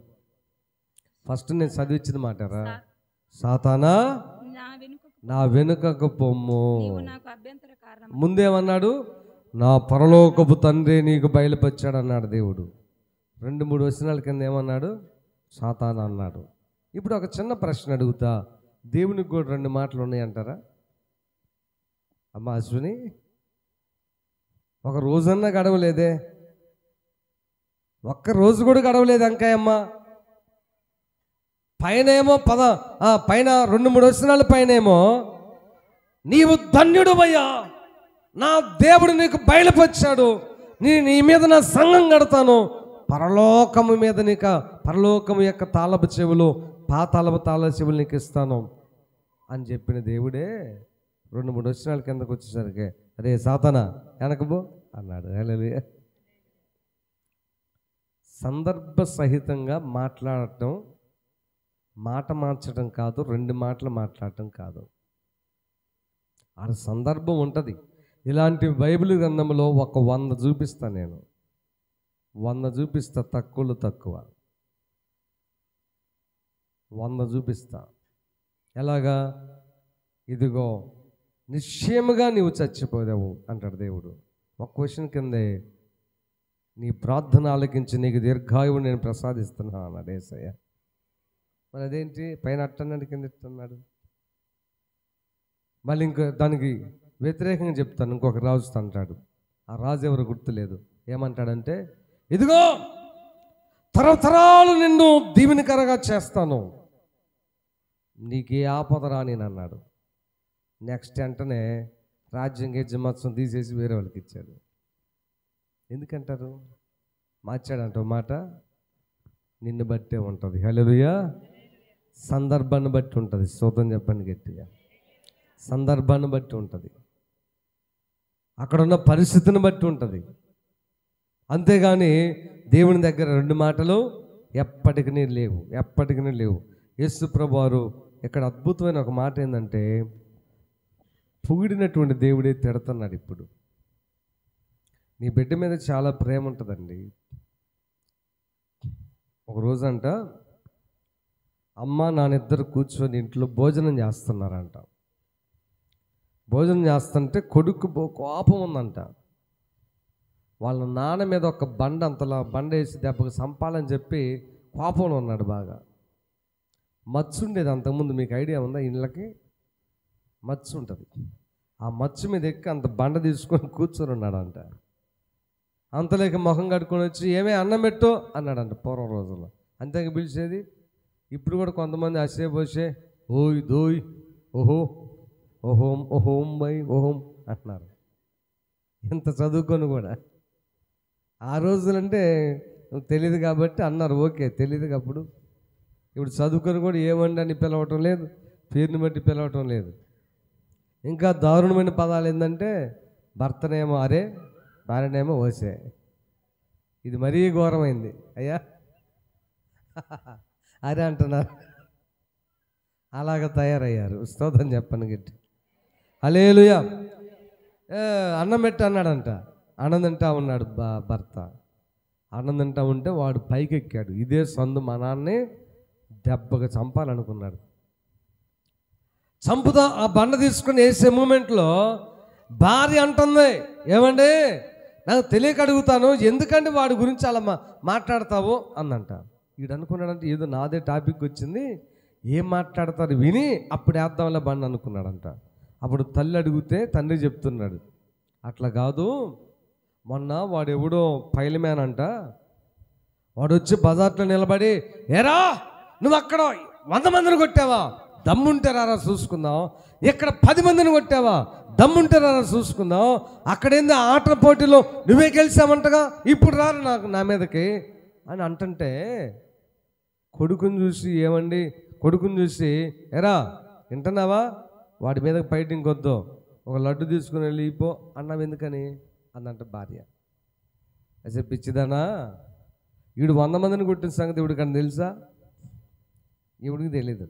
S2: ఫస్ట్ నేను చదివించిన మాటారా, సాతానా నా వెనుకకు పొమ్ము. ముందేమన్నాడు? నా పరలోకపు తండ్రి నీకు బయలుపరిచాడు అన్నాడు దేవుడు. 2-3 వచనాల కింద ఏమన్నాడు? సాతానా అన్నాడు. ఇప్పుడు ఒక చిన్న ప్రశ్న అడుగుతా, దేవునికి కూడా 2 మాటలు ఉన్నాయంటారా అమ్మ అశ్విని? ఒక రోజన్నా గడవలేదే, ఒక్క రోజు కూడా గడవలేదు అంకాయమ్మ. పైనేమో పైన 2-3 వచనాల పైనేమో నీవు ధన్యుడువయ్యా, నా దేవుడు నీకు బయలుపరిచాడు, నీ మీద నా సంఘం కడతాను, పరలోకము మీద నీకు పరలోకము యొక్క తాళపు చెవులు పాతాళపు తాళపు చెవులు నీకు ఇస్తాను అని చెప్పిన దేవుడే 2-3 వచనాల కిందకు వచ్చేసరికి అరే సాతానా వెనకబో అన్నాడు. హల్లెలూయా. సందర్భ సహితంగా మాట్లాడటం, మాట మార్చడం కాదు, 2 మాటలు మాట్లాడటం కాదు. ఆ సందర్భం ఉంటుంది. ఇలాంటి బైబిల్ గ్రంథంలో ఒక 100 చూపిస్తా నేను, 100 చూపిస్తా, తక్కువలో తక్కువ 100 చూపిస్తా. ఎలాగా? ఇదిగో నిశ్చయముగా నీవు చచ్చిపోదావు అంటాడు దేవుడు. ఒక క్వశ్చన్ కిందే
S1: నీ ప్రార్థన ఆలకించి నీకు దీర్ఘాయువు నేను ప్రసాదిస్తున్నాను అన్నాడు యేసయ్య. మరి అదేంటి పైన అట్టన్నాడు కింద ఇస్తున్నాడు? మళ్ళీ ఇంకో దానికి వ్యతిరేకంగా చెప్తాను. ఇంకొక రాజు అంటాడు. ఆ రాజు ఎవరు గుర్తులేదు. ఏమంటాడంటే, ఇదిగో తరతరాలు నిన్ను దీవెనకరంగా చేస్తాను, నీకే ఆపద రాని అన్నాడు. నెక్స్ట్ వెంటనే రాజ్యం యజమాత్సం తీసేసి వేరే వాళ్ళకి ఇచ్చాడు. ఎందుకంటారు? మార్చాడంట మాట. నిన్ను బట్టే ఉంటుంది. హల్లెలూయా. సందర్భాన్ని బట్టి ఉంటుంది. స్తోత్రం చెప్పండి గట్టిగా. సందర్భాన్ని బట్టి ఉంటుంది, అక్కడున్న పరిస్థితిని బట్టి ఉంటుంది. అంతేగాని దేవుని దగ్గర రెండు మాటలు ఎప్పటికీ లేవు, ఎప్పటికీ లేవు. యేసు ప్రభువు వారు ఇక్కడ అద్భుతమైన ఒక మాట ఏంటంటే, పొగిడినటువంటి దేవుడే తిడుతున్నాడు. ఇప్పుడు నీ బిడ్డ మీద చాలా ప్రేమ ఉంటుందండి. ఒక రోజంట అమ్మ నాన్నిద్దరు కూర్చొని ఇంట్లో భోజనం చేస్తున్నారంట. భోజనం చేస్తుంటే కొడుకు కోపం ఉందంట. వాళ్ళ నాన్న మీద ఒక అంతలా బండ వేసి దెబ్బకు సంపాలని చెప్పి కోపంలో ఉన్నాడు బాగా. మచ్చు ఉండేది అంతకుముందు, మీకు ఐడియా ఉందా? ఇళ్ళకి మచ్చు ఉంటుంది. ఆ మచ్చు మీద ఎక్కి అంత బండ తీసుకొని కూర్చొని ఉన్నాడంట. అంతలేక మొహం కట్టుకొని వచ్చి ఏమే అన్నం పెట్టు అన్నాడంట పూర్వం రోజుల్లో. అంతేగా పిలిచేది. ఇప్పుడు కూడా కొంతమంది అసేపోసే ఓయ్ దోయ్ ఓహో ఓహోం ఓహోం బై ఓహోం అంటున్నారు. ఎంత చదువుకొని కూడా ఆ రోజులంటే తెలియదు కాబట్టి అన్నారు, ఓకే తెలియదు అప్పుడు. ఇప్పుడు చదువుకొని కూడా ఏమండి అని పిలవటం లేదు, పేరుని బట్టి పిలవటం లేదు. ఇంకా దారుణమైన పదాలు ఏంటంటే, భర్తనేమో అరే, భార్యనేమో ఓసే. ఇది మరీ ఘోరమైంది అయ్యా. అరే అంటున్నారు. అలాగ తయారయ్యారు. స్తోత్రం చెప్పండి గట్టి. హల్లెలూయా. అన్నం పెట్టి అన్నాడంట. అన్నం తింటా ఉన్నాడు భర్త. అన్నం తింటా ఉంటే వాడు పైకి ఎక్కాడు. ఇదే సందు మా నాన్నే దెబ్బగా చంపాలనుకున్నాడు. చంపుతా ఆ బండ తీసుకుని వేసే మూమెంట్లో భార్య అంటుంది, ఏమండి నాకు తెలియక అడుగుతాను, ఎందుకంటే వాడి గురించి అలా మాట్లాడతావు అందంట. వీడు అనుకున్నాడంటే ఏదో నాదే టాపిక్ వచ్చింది, ఏం మాట్లాడతారు విని అప్పుడు వేద్దాంలే బండి అనుకున్నాడంట. అప్పుడు తల్లి అడిగితే తండ్రి చెప్తున్నాడు, అట్లా కాదు, మొన్న వాడు ఎవడో పైల మ్యాన్ అంట, వాడు వచ్చి బజార్లో నిలబడి ఏరా నువ్వు అక్కడ 100 మందిని కొట్టావా, దమ్ముంటే రారా చూసుకుందాం, ఇక్కడ 10 మందిని కొట్టావా, దమ్ముంటే రారా చూసుకుందాం, అక్కడేంది ఆటల పోటీలో నువ్వే గెలిచామంటగా, ఇప్పుడు రారు నా మీదకి అని అంటుంటే కొడుకుని చూసి, ఏమండి కొడుకుని చూసి ఎరా వింటున్నావా, వాడి మీదకి ఫైటింగ్ వద్దు, ఒక లడ్డు తీసుకుని వెళ్ళిపో అన్నావు ఎందుకని అందంట భార్య. అసలు పిచ్చిదానా, వీడు 100 మందిని కొట్టిన సంగతి ఇవిడికి అని తెలుసా? ఇవిడికి తెలీదు.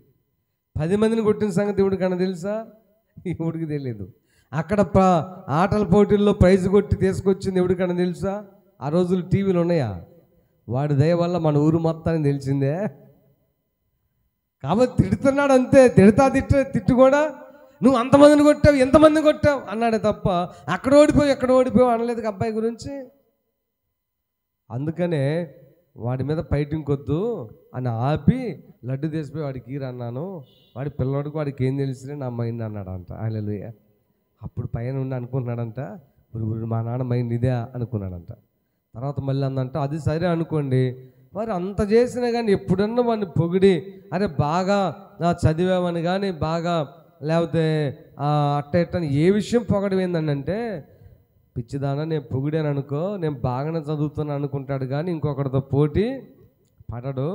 S1: 10 మందిని కొట్టిన సంగతి ఇవిడికి అని తెలుసా? ఇవిడికి తెలీదు. అక్కడ ఆటల పోటీల్లో ప్రైజ్ కొట్టి తీసుకొచ్చింది ఎవడికన్నా తెలుసా? ఆ రోజులు టీవీలు ఉన్నాయా? వాడి దయ వల్ల మన ఊరు మొత్తానికి తెలిసిందే. కాబట్టి తిడుతున్నాడు అంతే, తిట్టు కూడా నువ్వు అంతమందిని కొట్టావు, ఎంతమంది కొట్టావు అన్నాడే తప్ప అక్కడ ఓడిపోయావు అనలేదు అబ్బాయి గురించి. అందుకనే వాడి మీద ఫైటింగ్ వద్దు అని ఆపి లడ్డు తీసిపోయి వాడికి ఈరన్నాను, వాడి పిల్లవాడికి వాడికి ఏం తెలిసినే నా మైండ్ అన్నాడంట. హల్లెలూయా. అప్పుడు పైన ఉండి అనుకుంటున్నాడంట, మా నాన్న మైండ్ ఇదే అనుకున్నాడంట. తర్వాత మళ్ళీ అందంట, అది సరే అనుకోండి, మరి అంత చేసినా కానీ ఎప్పుడన్నా వాడిని పొగిడి అరే బాగా చదివామని కానీ బాగా లేకపోతే అట్టని ఏ విషయం పొగడమేందంటే, పిచ్చిదానా నేను పొగిడాను అనుకో, నేను బాగానే చదువుతున్నాను అనుకుంటాడు కానీ ఇంకొకటితో పోటీ పడడు.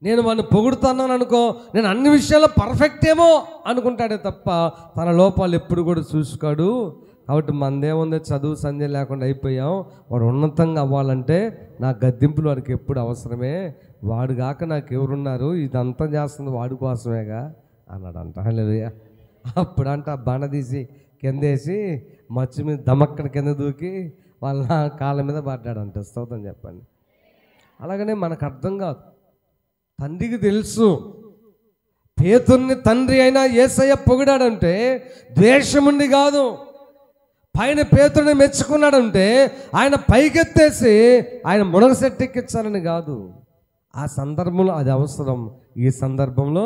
S1: నేను వాడిని పొగుడుతున్నాను అనుకో, నేను అన్ని విషయాల్లో పర్ఫెక్ట్ ఏమో అనుకుంటాడే తప్ప తన లోపాలు ఎప్పుడు కూడా చూసుకోడు. కాబట్టి మనదేముంది, చదువు సంధ్య లేకుండా అయిపోయాం, వాడు ఉన్నతంగా అవ్వాలంటే నా గద్దింపులు వాడికి ఎప్పుడు అవసరమే, వాడు కాక నాకు ఎవరున్నారు, ఇదంతా చేస్తుంది వాడి కోసమేగా అన్నాడంట. హల్లెలూయా. అప్పుడంట ఆ బండ తీసి కిందేసి మచ్చి మీద దమక్కన కింద దూకి వాళ్ళ కాళ్ళ మీద పడ్డాడంట. స్తోత్రం చెప్పండి. అలాగనే మనకు అర్థం కాదు, తండ్రికి తెలుసు. పేతుర్ని తండ్రి అయినా యేసయ్య పొగిడాడంటే ద్వేషముండి కాదు, పైన పేతుడిని మెచ్చుకున్నాడంటే ఆయన పైకెత్తేసి ఆయన మునగ సెట్టెక్కించాలని కాదు. ఆ సందర్భంలో అది అవసరం, ఈ సందర్భంలో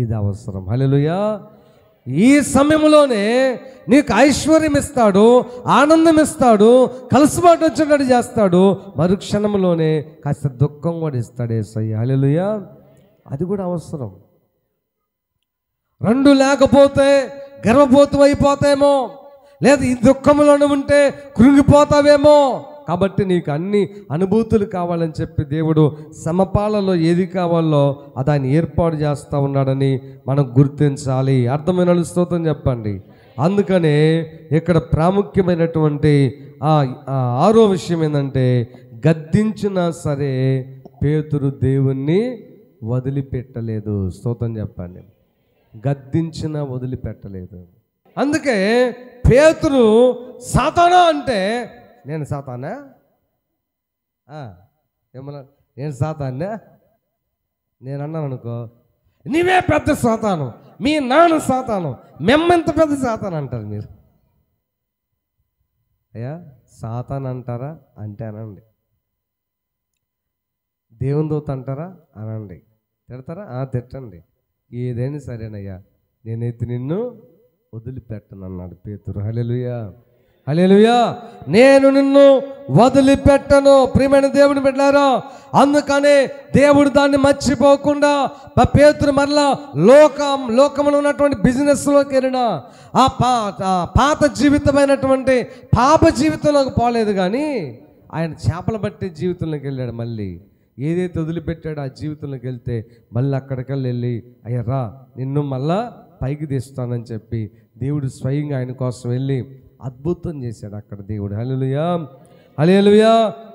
S1: ఇది అవసరం. హల్లెలూయా. ఈ సమయంలోనే నీకు ఐశ్వర్యం ఇస్తాడు, ఆనందం ఇస్తాడు, కలుసుబాటు వచ్చేటట్టు చేస్తాడు. మరుక్షణంలోనే కాస్త దుఃఖం కూడా ఇస్తాడు యేసయ్య. హల్లెలూయా. అది కూడా అవసరం. రెండు లేకపోతే గర్వపోతు అయిపోతాయేమో, లేదా ఈ దుఃఖంలోనే ఉంటే కృంగిపోతావేమో. కాబట్టి నీకు అన్ని అనుభూతులు కావాలని చెప్పి దేవుడు సమపాలలో ఏది కావాలో అది ఆయన ఏర్పాటు చేస్తూ ఉన్నాడని మనం గుర్తించాలి. అర్థమైన స్తోత్రం చెప్పండి. అందుకనే ఇక్కడ ప్రాముఖ్యమైనటువంటి ఆరో విషయం ఏంటంటే, గద్దించినా సరే పేతురు దేవుణ్ణి వదిలిపెట్టలేదు. స్తోత్రం చెప్పండి. గద్దించినా వదిలిపెట్టలేదు. అందుకే పేతురు సాతానా అంటే, నేను సాతానా, ఏమన్నా నేను సాతానా, నేను అన్నాను అనుకో, నీవే పెద్ద సాతాను, మీ నాన్న సాతాను, మెమ్మెంత పెద్ద సాతాను అంటారు మీరు. అయ్యా సాతాన్ అంటారా అంటే అనండి. దేవుని దూత అంటారా అనండి. తిడతారా తిట్టండి. ఏదైనా సరేనయ్యా, నేనైతే నిన్ను వదిలిపెట్టను అన్నాడు పేతురు. హల్లెలూయా, హల్లెలూయా. నేను నిన్ను వదిలిపెట్టను. ప్రియమైన దేవుని బిడ్డలారా, అందుకనే దేవుడు దాన్ని మర్చిపోకుండా పేతురు మరలా లోకంలో ఉన్నటువంటి బిజినెస్లోకి వెళ్ళిన ఆ పాత జీవితమైనటువంటి పాప జీవితంలోకి పోలేదు, కానీ ఆయన చేపలు పట్టే జీవితంలోకి వెళ్ళాడు. మళ్ళీ ఏదైతే వదిలిపెట్టాడో ఆ జీవితంలోకి వెళ్తే మళ్ళీ అక్కడికి వెళ్ళి, అయ్యరా నిన్ను మళ్ళా పైకి తీస్తానని చెప్పి దేవుడు స్వయంగా ఆయన కోసం వెళ్ళి అద్భుతం చేశాడు అక్కడ దేవుడు. హల్లెలూయా, హల్లెలూయా.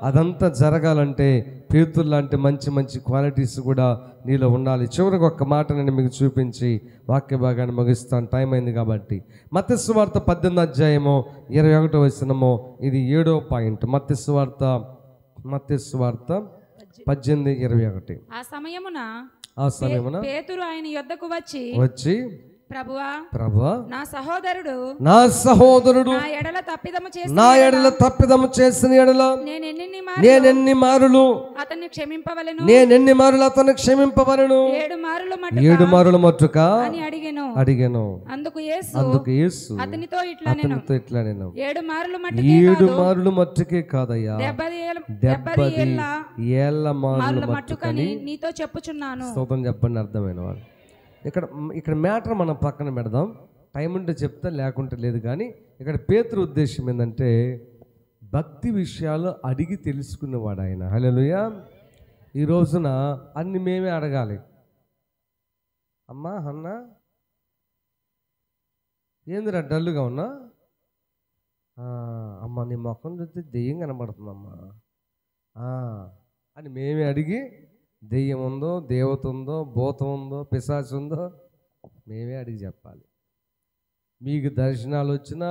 S1: అదంతా జరగాలంటే పేతురు లాంటి మంచి మంచి క్వాలిటీస్ కూడా నీలో ఉండాలి. చివరికి ఒక్క మాట నేను మీకు చూపించి వాక్య భాగాన్ని ముగిస్తాను, టైం అయింది కాబట్టి. మత్తయి సువార్త 18వ అధ్యాయము 21వ వచనము, ఇది 7వ పాయింట్. మత్తయి సువార్త 18:21. ఆ సమయమున
S3: పేతురు ఆయన యొద్దకు వచ్చి ప్రభువా,
S1: నా సహోదరుడు నా ఎడల తప్పిదము చేసిన ఎడల నేనెన్ని మారులు అతన్ని క్షమింపవలెను? 7 మారుల మట్టుక అడిగెను. అందుకు యేసు అతనితో ఇట్లా నేను 7 మారులు మట్టుకే కాదయ్యా, 70 ఏళ్ల మారుల మట్టుకని
S3: నీతో చెప్పుచున్నాను.
S1: స్తోత్రం చెప్పండి. అర్థమైన వాడు ఇక్కడ మ్యాటర్ మనం పక్కన పెడదాం, టైం ఉంటే చెప్తా, లేకుంటే లేదు. కానీ ఇక్కడ పేతురు ఉద్దేశం ఏంటంటే, భక్తి విషయాలు అడిగి తెలుసుకునేవాడు ఆయన. హల్లెలూయా. ఈ రోజున అన్ని మేమే అడగాలి. అమ్మా అన్న ఏందిరా డల్లుగా ఉన్నా, అమ్మ నీ మొఖం చూస్తే దెయ్యం కనబడుతుందమ్మా అని మేమే అడిగి, దెయ్యం ఉందో, దేవత ఉందో, భూతం ఉందో, పిశాచు ఉందో మేమే అడిగి చెప్పాలి. మీకు దర్శనాలు వచ్చినా,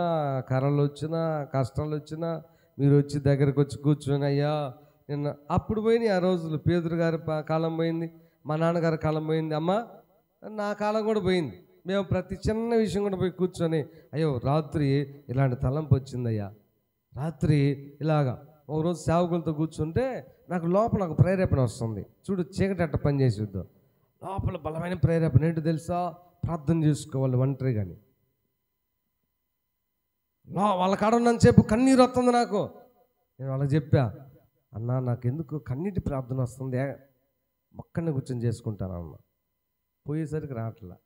S1: కర్రలు వచ్చినా, కష్టాలు వచ్చినా మీరు వచ్చి దగ్గరకు వచ్చి కూర్చొని, అయ్యా నిన్న అప్పుడు పోయినాయి ఆ రోజులు. పేతురు గారి కాలం పోయింది, మా నాన్నగారి కాలం పోయింది, అమ్మ నా కాలం కూడా పోయింది. మేము ప్రతి చిన్న విషయం కూడా పోయి కూర్చొని, అయ్యో రాత్రి ఇలాంటి తలంపు వచ్చిందయ్యా, రాత్రి ఇలాగా. ఒకరోజు సేవకులతో కూర్చుంటే నాకు లోపల ఒక ప్రేరేపణ వస్తుంది. చూడు చీకటి అట్ట పని చేసిద్దాం, లోపల బలమైన ప్రేరేపణ ఏంటో తెలుసా, ప్రార్థన చేసుకోవాలి ఒంటరి. కానీ వాళ్ళ కాడ ఉన్నంతసేపు కన్నీరు వస్తుంది నాకు. నేను వాళ్ళకి చెప్పా, అన్నా నాకెందుకు కన్నీటి ప్రార్థన వస్తుంది, మొక్కని కూర్చొని చేసుకుంటాను అన్న. పోయేసరికి రావట్లా.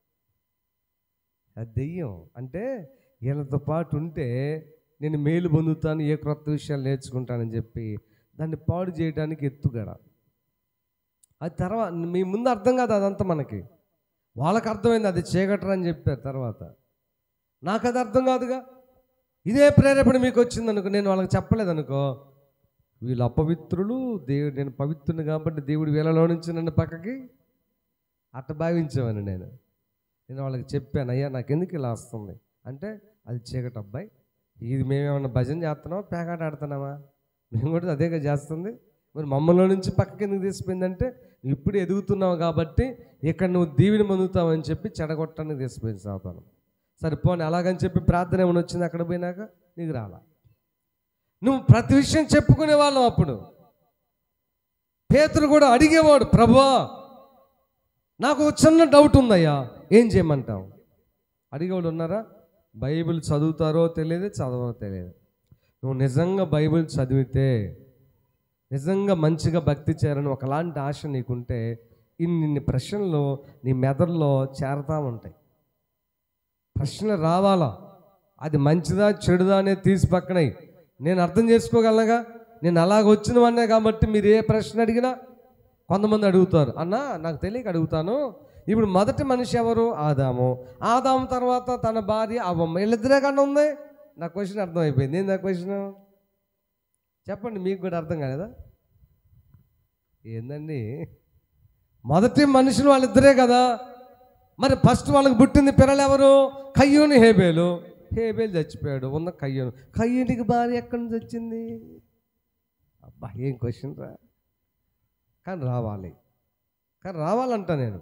S1: అది దెయ్యం. అంటే వీళ్ళతో పాటు ఉంటే నేను మేలు పొందుతాను, ఏ క్రొత్త విషయాలు నేర్చుకుంటానని చెప్పి దాన్ని పాడు చేయడానికి ఎత్తుగడ. అది తర్వాత మీ ముందు అర్థం కాదు అదంతా మనకి. వాళ్ళకి అర్థమైంది అది చీకటరా అని చెప్పారు తర్వాత. నాకు అది అర్థం కాదుగా. ఇదే ప్రేరేపణ మీకు వచ్చిందనుకో, నేను వాళ్ళకి చెప్పలేదనుకో, వీళ్ళు అపవిత్రులు, దేవుడు నేను పవిత్రుని కాబట్టి దేవుడు వీళ్ళలో నుంచి నన్ను పక్కకి అట్ట భావించేవాను. నేను వాళ్ళకి చెప్పాను, అయ్యా నాకు ఎందుకు ఇలా వస్తుంది అంటే, అది చీకటి అబ్బాయి, ఇది మేమేమన్నా భజన చేస్తున్నామా, పేకాట ఆడుతున్నామా, మేము కూడా అదేగా చేస్తుంది. మరి మమ్మల్ని నుంచి పక్కకి ఎందుకు తీసిపోయిందంటే, ఇప్పుడు ఎదుగుతున్నావు కాబట్టి ఇక్కడ నువ్వు దీవిని పొందుతావు అని చెప్పి చెడగొట్టడానికి తీసిపోయింది సాతాను. సరిపోని అలాగని చెప్పి ప్రార్థన ఏమైనా వచ్చింది అక్కడ పోయినాక, నీకు రాలా. నువ్వు ప్రతి విషయం చెప్పుకునేవాళ్ళం. అప్పుడు పేతురు కూడా అడిగేవాడు, ప్రభువా నాకు ఒక చిన్న డౌట్ ఉందయ్యా, ఏం చేయమంటావు? అడిగేవాళ్ళు ఉన్నారా? బైబిల్ చదువుతారో తెలియదు, చదవరో తెలియదు. నువ్వు నిజంగా బైబిల్ చదివితే, నిజంగా మంచిగా భక్తి చేయాలని ఒకలాంటి ఆశ నీకుంటే ఇన్ని ప్రశ్నలు నీ మెదడులో చేరతా ఉంటాయి. ప్రశ్న రావాలా, అది మంచిదా చెడుదా అనేది తీసి పక్కనై నేను అర్థం చేసుకోగలగా. నేను అలాగ వచ్చినవన్నే కాబట్టి మీరు ఏ ప్రశ్న అడిగినా కొంతమంది అడుగుతారు, అన్నా నాకు తెలియక అడుగుతాను, ఇప్పుడు మొదటి మనిషి ఎవరు? ఆదాము. ఆదాము తర్వాత తన భార్య అవ్వమ్మ, వీళ్ళిద్దరే కన్నా ఉంది. నా క్వశ్చన్ అర్థమైపోయింది. ఏంది నా క్వశ్చన్? చెప్పండి, మీకు కూడా అర్థం కాలేదా? ఏందండి, మొదటి మనుషులు వాళ్ళిద్దరే కదా. మరి ఫస్ట్ వాళ్ళకి పుట్టింది పిల్లలు ఎవరు? కయ్యూను, హేబేలు. హేబేలు చచ్చిపోయాడు, ఉన్న కయ్యూను. కయ్యూనికి భార్య ఎక్కడి నుంచి వచ్చింది? అబ్బా ఏం క్వశ్చన్ రా. కానీ రావాలి, కానీ రావాలంట నేను.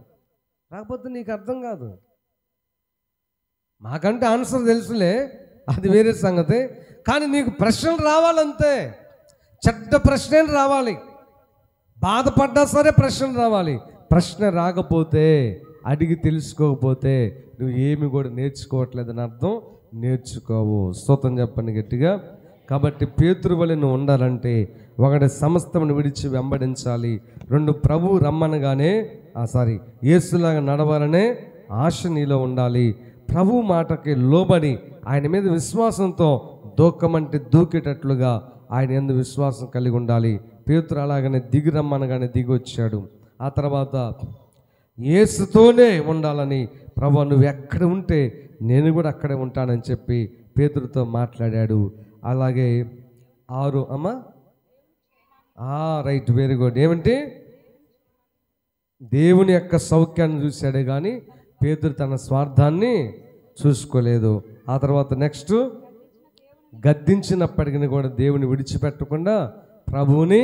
S1: రాకపోతే నీకు అర్థం కాదు. మాకంటే ఆన్సర్ తెలుసులే, అది వేరే సంగతి. కానీ నీకు ప్రశ్నలు రావాలంతే. చెడ్డ ప్రశ్నలు రావాలి, బాధపడ్డా సరే ప్రశ్నలు రావాలి. ప్రశ్న రాకపోతే, అడిగి తెలుసుకోకపోతే నువ్వు ఏమి కూడా నేర్చుకోవట్లేదని అర్థం. నేర్చుకోవు. స్తోత్రం చెప్పండి గట్టిగా. కాబట్టి పేతురు వలె నువ్వు ఉండాలంటే, ఒకటి సమస్తమును విడిచి వెంబడించాలి, రెండు ప్రభువు రమ్మనగానే యేసులాగా నడవాలనే ఆశ నీలో ఉండాలి. ప్రభు మాటకి లోబడి ఆయన మీద విశ్వాసంతో దూకమంటే దూకేటట్లుగా ఆయన యందు విశ్వాసం కలిగి ఉండాలి. పేతురు అలాగనే దిగి రమ్మనగానే దిగి వచ్చాడు. ఆ తర్వాత యేసుతోనే ఉండాలని, ప్రభు నువ్వు ఎక్కడ ఉంటే నేను కూడా అక్కడే ఉంటానని చెప్పి పేతురుతో మాట్లాడాడు. అలాగే 6 అమ్మా రైట్, వెరీ గుడ్. ఏమంటే దేవుని యొక్క సౌఖ్యాన్ని చూశాడే కానీ పేతురు తన స్వార్థాన్ని చూసుకోలేదు. ఆ తర్వాత నెక్స్ట్, గద్దించినప్పటికీ కూడా దేవుని విడిచిపెట్టకుండా ప్రభువుని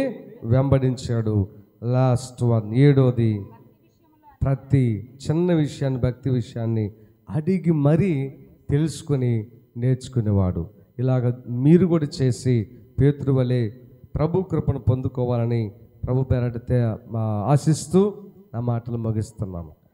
S1: వెంబడించాడు. లాస్ట్ 7వది, ప్రతి చిన్న విషయాన్ని, భక్తి విషయాన్ని అడిగి మరీ తెలుసుకొని నేర్చుకునేవాడు. ఇలాగ మీరు కూడా చేసి పేతురు వలె ప్రభు కృపను పొందుకోవాలని ప్రభు పేరట ఆశిస్తూ నా మాటలు ముగిస్తున్నాము.